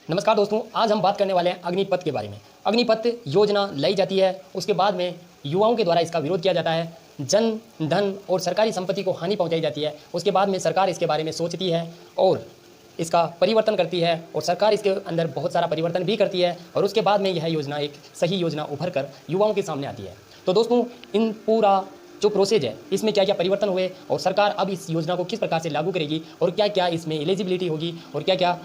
नमस्कार दोस्तों, आज हम बात करने वाले हैं अग्निपथ के बारे में। अग्निपथ योजना लाई जाती है, उसके बाद में युवाओं के द्वारा इसका विरोध किया जाता है, जन धन और सरकारी संपत्ति को हानि पहुंचाई जाती है। उसके बाद में सरकार इसके बारे में सोचती है और इसका परिवर्तन करती है और सरकार इसके अंदर बहुत सारा परिवर्तन भी करती है और उसके बाद में यह योजना एक सही योजना उभर कर युवाओं के सामने आती है। तो दोस्तों, इन पूरा जो प्रोसेस है इसमें क्या क्या परिवर्तन हुए और सरकार अब इस योजना को किस प्रकार से लागू करेगी और क्या क्या इसमें एलिजिबिलिटी होगी और क्या क्या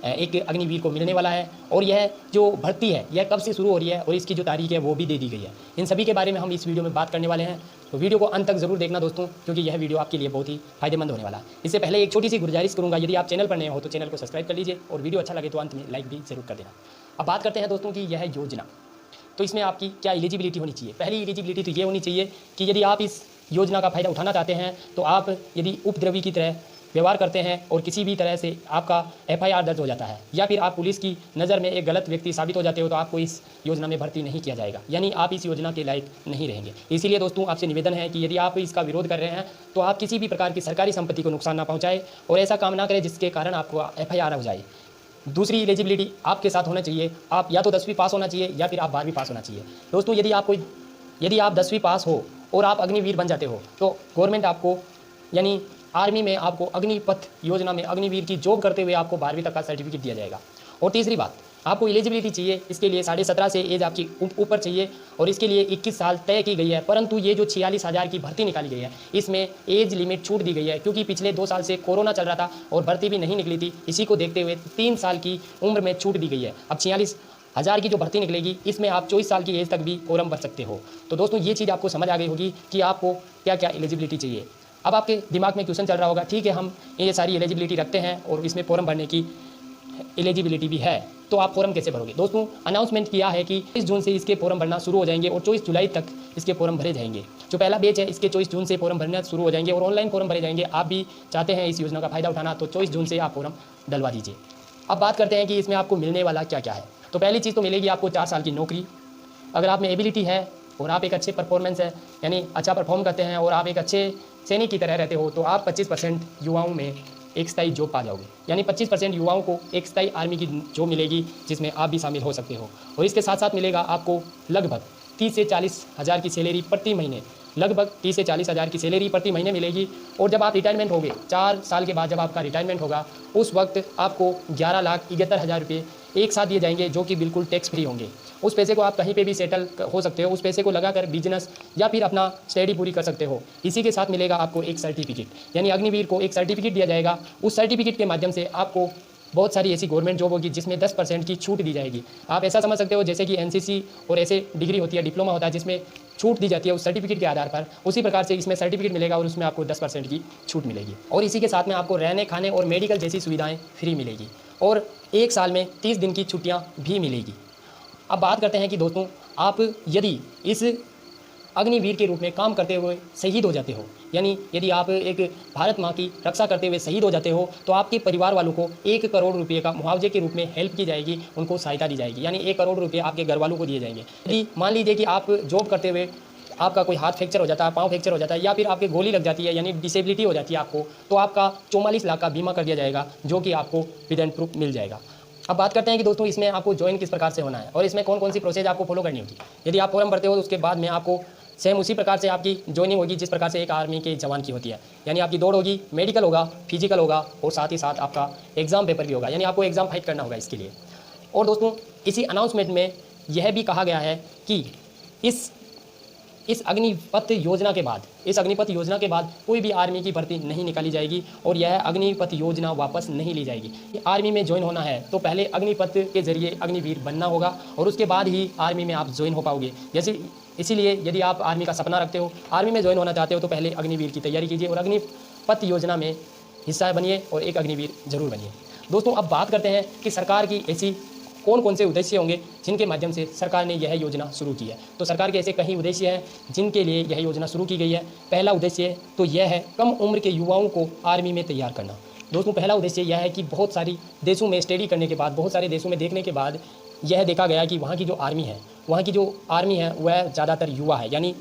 एक अग्निवीर को मिलने वाला है और यह जो भर्ती है यह कब से शुरू हो रही है और इसकी जो तारीख है वो भी दे दी गई है। इन सभी के बारे में हम इस वीडियो में बात करने वाले हैं, तो वीडियो को अंत तक जरूर देखना दोस्तों, क्योंकि यह वीडियो आपके लिए बहुत ही फायदेमंद होने वाला है। इससे पहले एक छोटी सी गुजारिश करूंगा, यदि आप चैनल पर नए हो तो चैनल को सब्सक्राइब कर लीजिए और वीडियो अच्छा लगे तो अंत में लाइक भी जरूर कर देना। अब बात करते हैं दोस्तों कि यह योजना, तो इसमें आपकी क्या एलिजिबिलिटी होनी चाहिए। पहली एलिजिबिलिटी तो ये होनी चाहिए कि यदि आप इस योजना का फ़ायदा उठाना चाहते हैं तो आप यदि उपद्रवी की तरह व्यवहार करते हैं और किसी भी तरह से आपका एफआईआर दर्ज हो जाता है या फिर आप पुलिस की नज़र में एक गलत व्यक्ति साबित हो जाते हो तो आपको इस योजना में भर्ती नहीं किया जाएगा, यानी आप इस योजना के लायक नहीं रहेंगे। इसीलिए दोस्तों आपसे निवेदन है कि यदि आप इसका विरोध कर रहे हैं तो आप किसी भी प्रकार की सरकारी संपत्ति को नुकसान ना पहुँचाए और ऐसा काम ना करें जिसके कारण आपको एफआईआर हो जाए। दूसरी एलिजिबिलिटी आपके साथ होना चाहिए, आप या तो 10वीं पास होना चाहिए या फिर आप 12वीं पास होना चाहिए। दोस्तों यदि आप 10वीं पास हो और आप अग्निवीर बन जाते हो तो गवर्नमेंट आपको यानी आर्मी में आपको अग्निपथ योजना में अग्निवीर की जॉब करते हुए आपको 12वीं तक का सर्टिफिकेट दिया जाएगा। और तीसरी बात, आपको एलिजिबिलिटी चाहिए, इसके लिए 17.5 से एज आपकी ऊपर चाहिए और इसके लिए 21 साल तय की गई है। परंतु ये जो 46,000 की भर्ती निकाली गई है इसमें एज लिमिट छूट दी गई है, क्योंकि पिछले 2 साल से कोरोना चल रहा था और भर्ती भी नहीं निकली थी। इसी को देखते हुए 3 साल की उम्र में छूट दी गई है। अब 46,000 की जो भर्ती निकलेगी इसमें आप 24 साल की एज तक भी फॉर्म भर सकते हो। तो दोस्तों ये चीज़ आपको समझ आ गई होगी कि आपको क्या क्या एलिजिबिलिटी चाहिए। अब आपके दिमाग में क्वेश्चन चल रहा होगा, ठीक है हम ये सारी एलिजिबिलिटी रखते हैं और इसमें फॉर्म भरने की एलिजिबिलिटी भी है, तो आप फॉर्म कैसे भरोगे। दोस्तों अनाउंसमेंट किया है कि 24 जून से इसके फॉर्म भरना शुरू हो जाएंगे और 24 जुलाई तक इसके फॉर्म भरे जाएंगे। जो पहला बैच है इसके 24 जून से फॉर्म भरना शुरू हो जाएंगे और ऑनलाइन फॉर्म भरे जाएंगे। आप भी चाहते हैं इस योजना का फायदा उठाना तो 24 जून से आप फॉर्म डलवा दीजिए। अब बात करते हैं कि इसमें आपको मिलने वाला क्या क्या है। तो पहली चीज़ तो मिलेगी आपको 4 साल की नौकरी। अगर आप में एबिलिटी है और आप एक अच्छे परफॉर्मेंस है यानी अच्छा परफॉर्म करते हैं और आप एक अच्छे सैनिक की तरह रहते हो तो आप 25% युवाओं में एक स्थायी जॉब पा जाओगे, यानी 25% युवाओं को एक स्थायी आर्मी की जॉब मिलेगी जिसमें आप भी शामिल हो सकते हो। और इसके साथ साथ मिलेगा आपको लगभग 30 से 40 हज़ार की सैलरी प्रति महीने, लगभग 30 से 40 हज़ार की सैलरी प्रति महीने मिलेगी। और जब आप रिटायरमेंट होगे 4 साल के बाद जब आपका रिटायरमेंट होगा उस वक्त आपको 11,71,000 रुपये एक साथ दिए जाएंगे जो कि बिल्कुल टैक्स फ्री होंगे। उस पैसे को आप कहीं पे भी सेटल हो सकते हो, उस पैसे को लगाकर बिजनेस या फिर अपना स्टडी पूरी कर सकते हो। इसी के साथ मिलेगा आपको एक सर्टिफिकेट, यानी अग्निवीर को एक सर्टिफिकेट दिया जाएगा। उस सर्टिफिकेट के माध्यम से आपको बहुत सारी ऐसी गवर्नमेंट जॉब होगी जिसमें 10% की छूट दी जाएगी। आप ऐसा समझ सकते हो जैसे कि एनसीसी और ऐसे डिग्री होती है, डिप्लोमा होता है जिसमें छूट दी जाती है उस सर्टिफिकेट के आधार पर, उसी प्रकार से इसमें सर्टिफिकेट मिलेगा और उसमें आपको 10% की छूट मिलेगी। और इसी के साथ में आपको रहने खाने और मेडिकल जैसी सुविधाएँ फ्री मिलेगी और 1 साल में 30 दिन की छुट्टियाँ भी मिलेगी। अब बात करते हैं कि दोस्तों आप यदि इस अग्निवीर के रूप में काम करते हुए शहीद हो जाते हो, यानी यदि आप एक भारत माँ की रक्षा करते हुए शहीद हो जाते हो तो आपके परिवार वालों को 1 करोड़ रुपये का मुआवजे के रूप में हेल्प की जाएगी, उनको सहायता दी जाएगी, यानी 1 करोड़ रुपये आपके घर वालों को दिए जाएंगे। यदि मान लीजिए कि आप जॉब करते हुए आपका कोई हाथ फ्रैक्चर हो जाता है, पाँव फ्रैक्चर हो जाता है या फिर आपके गोली लग जाती है यानी डिसेबिलिटी हो जाती है आपको, तो आपका 44 लाख का बीमा कर दिया जाएगा जो कि आपको विद एंड प्रूफ मिल जाएगा। अब बात करते हैं कि दोस्तों इसमें आपको ज्वाइन किस प्रकार से होना है और इसमें कौन कौन सी प्रोसेस आपको फॉलो करनी होगी। यदि आप फॉर्म भरते हो तो उसके बाद में आपको सेम उसी प्रकार से आपकी ज्वाइनिंग होगी जिस प्रकार से एक आर्मी के जवान की होती है, यानी आपकी दौड़ होगी, मेडिकल होगा, फिजिकल होगा और साथ ही साथ आपका एग्जाम पेपर भी होगा, यानी आपको एग्जाम फाइट करना होगा इसके लिए। और दोस्तों इसी अनाउंसमेंट में यह भी कहा गया है कि इस अग्निपथ योजना के बाद कोई भी आर्मी की भर्ती नहीं निकाली जाएगी और यह अग्निपथ योजना वापस नहीं ली जाएगी। आर्मी में ज्वाइन होना है तो पहले अग्निपथ के जरिए अग्निवीर बनना होगा और उसके बाद ही आर्मी में आप ज्वाइन हो पाओगे। इसीलिए यदि आप आर्मी का सपना रखते हो, आर्मी में ज्वाइन होना चाहते हो तो पहले अग्निवीर की तैयारी कीजिए और अग्निपथ योजना में हिस्सा बनिए और एक अग्निवीर जरूर बनिए। दोस्तों अब बात करते हैं कि सरकार की ऐसी कौन कौन से उद्देश्य होंगे जिनके माध्यम से सरकार ने यह योजना शुरू की है। तो सरकार के ऐसे कई उद्देश्य हैं जिनके लिए यह योजना शुरू की गई है। पहला उद्देश्य तो यह है कम उम्र के युवाओं को आर्मी में तैयार करना। दोस्तों पहला उद्देश्य यह है कि बहुत सारी देशों में स्टडी करने के बाद, बहुत सारे देशों में देखने के बाद यह देखा गया कि वहाँ की जो आर्मी है वह ज़्यादातर युवा है, यानी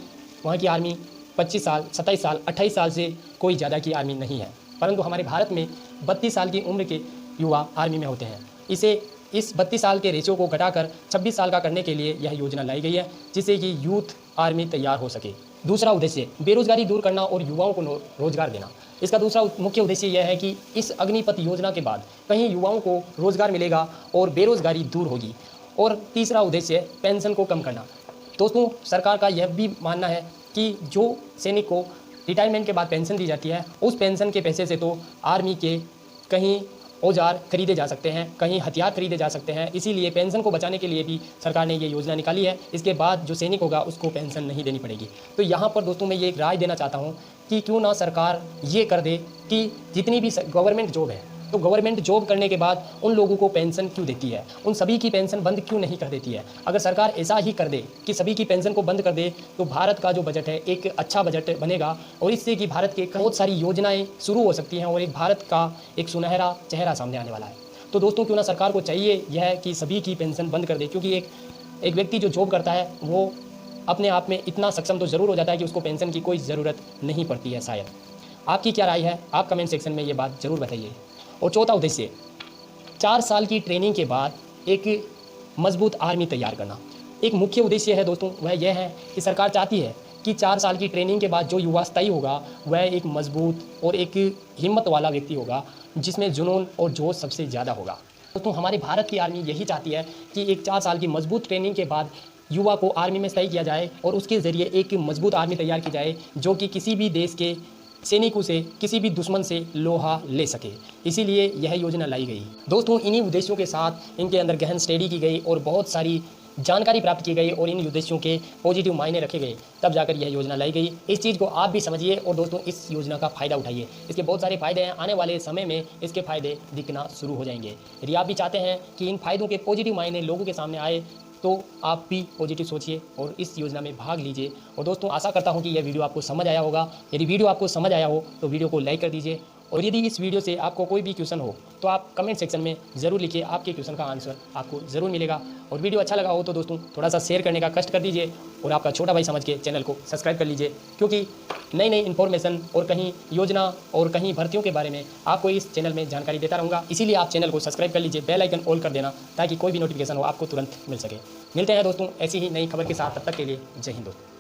वहाँ की आर्मी 25 साल, 27 साल, 28 साल से कोई ज़्यादा की आर्मी नहीं है। परंतु हमारे भारत में 32 साल की उम्र के युवा आर्मी में होते हैं। इसे इस 32 साल के रेशियो को घटाकर 26 साल का करने के लिए यह योजना लाई गई है, जिससे कि यूथ आर्मी तैयार हो सके। दूसरा उद्देश्य बेरोजगारी दूर करना और युवाओं को रोजगार देना। इसका दूसरा मुख्य उद्देश्य यह है कि इस अग्निपथ योजना के बाद कहीं युवाओं को रोजगार मिलेगा और बेरोजगारी दूर होगी। और तीसरा उद्देश्य पेंशन को कम करना। दोस्तों, सरकार का यह भी मानना है कि जो सैनिक को रिटायरमेंट के बाद पेंशन दी जाती है, उस पेंशन के पैसे से तो आर्मी के कहीं औजार खरीदे जा सकते हैं, कहीं हथियार खरीदे जा सकते हैं। इसीलिए पेंशन को बचाने के लिए भी सरकार ने ये योजना निकाली है। इसके बाद जो सैनिक होगा उसको पेंशन नहीं देनी पड़ेगी। तो यहाँ पर दोस्तों मैं ये एक राय देना चाहता हूँ कि क्यों ना सरकार ये कर दे कि जितनी भी गवर्नमेंट जॉब है, तो गवर्नमेंट जॉब करने के बाद उन लोगों को पेंशन क्यों देती है, उन सभी की पेंशन बंद क्यों नहीं कर देती है। अगर सरकार ऐसा ही कर दे कि सभी की पेंशन को बंद कर दे, तो भारत का जो बजट है एक अच्छा बजट बनेगा और इससे कि भारत के बहुत सारी योजनाएं शुरू हो सकती हैं और एक भारत का एक सुनहरा चेहरा सामने आने वाला है। तो दोस्तों, क्यों ना सरकार को चाहिए यह कि सभी की पेंशन बंद कर दे, क्योंकि एक व्यक्ति जो जॉब करता है वो अपने आप में इतना सक्षम तो ज़रूर हो जाता है कि उसको पेंशन की कोई ज़रूरत नहीं पड़ती है शायद। आपकी क्या राय है, आप कमेंट सेक्शन में ये बात ज़रूर बताइए। और चौथा उद्देश्य 4 साल की ट्रेनिंग के बाद एक मजबूत आर्मी तैयार करना। एक मुख्य उद्देश्य है दोस्तों, वह यह है कि सरकार चाहती है कि 4 साल की ट्रेनिंग के बाद जो युवा स्थायी होगा वह एक मजबूत और एक हिम्मत वाला व्यक्ति होगा, जिसमें जुनून और जोश सबसे ज़्यादा होगा। दोस्तों, हमारे भारत की आर्मी यही चाहती है कि एक 4 साल की मजबूत ट्रेनिंग के बाद युवा को आर्मी में स्थायी किया जाए और उसके ज़रिए एक मजबूत आर्मी तैयार की जाए, जो कि किसी भी देश के सैनिकों से, किसी भी दुश्मन से लोहा ले सके। इसीलिए यह योजना लाई गई। दोस्तों, इन्हीं उद्देश्यों के साथ इनके अंदर गहन स्टडी की गई और बहुत सारी जानकारी प्राप्त की गई और इन उद्देश्यों के पॉजिटिव मायने रखे गए, तब जाकर यह योजना लाई गई। इस चीज़ को आप भी समझिए और दोस्तों इस योजना का फ़ायदा उठाइए। इसके बहुत सारे फ़ायदे हैं, आने वाले समय में इसके फ़ायदे दिखना शुरू हो जाएंगे। यदि आप भी चाहते हैं कि इन फ़ायदों के पॉजिटिव मायने लोगों के सामने आए, तो आप भी पॉजिटिव सोचिए और इस योजना में भाग लीजिए। और दोस्तों, आशा करता हूं कि यह वीडियो आपको समझ आया होगा। यदि वीडियो आपको समझ आया हो तो वीडियो को लाइक कर दीजिए और यदि इस वीडियो से आपको कोई भी क्वेश्चन हो तो आप कमेंट सेक्शन में ज़रूर लिखिए, आपके क्वेश्चन का आंसर आपको ज़रूर मिलेगा। और वीडियो अच्छा लगा हो तो दोस्तों थोड़ा सा शेयर करने का कष्ट कर दीजिए और आपका छोटा भाई समझ के चैनल को सब्सक्राइब कर लीजिए, क्योंकि नई नई इन्फॉर्मेशन और कहीं योजना और कहीं भर्तियों के बारे में आपको इस चैनल में जानकारी देता रहूँगा। इसीलिए आप चैनल को सब्सक्राइब कर लीजिए, बेल आइकन ऑल कर देना, ताकि कोई भी नोटिफिकेशन हो आपको तुरंत मिल सके। मिलते हैं दोस्तों ऐसी ही नई खबर के साथ, तब तक के लिए जय हिंद दोस्तों।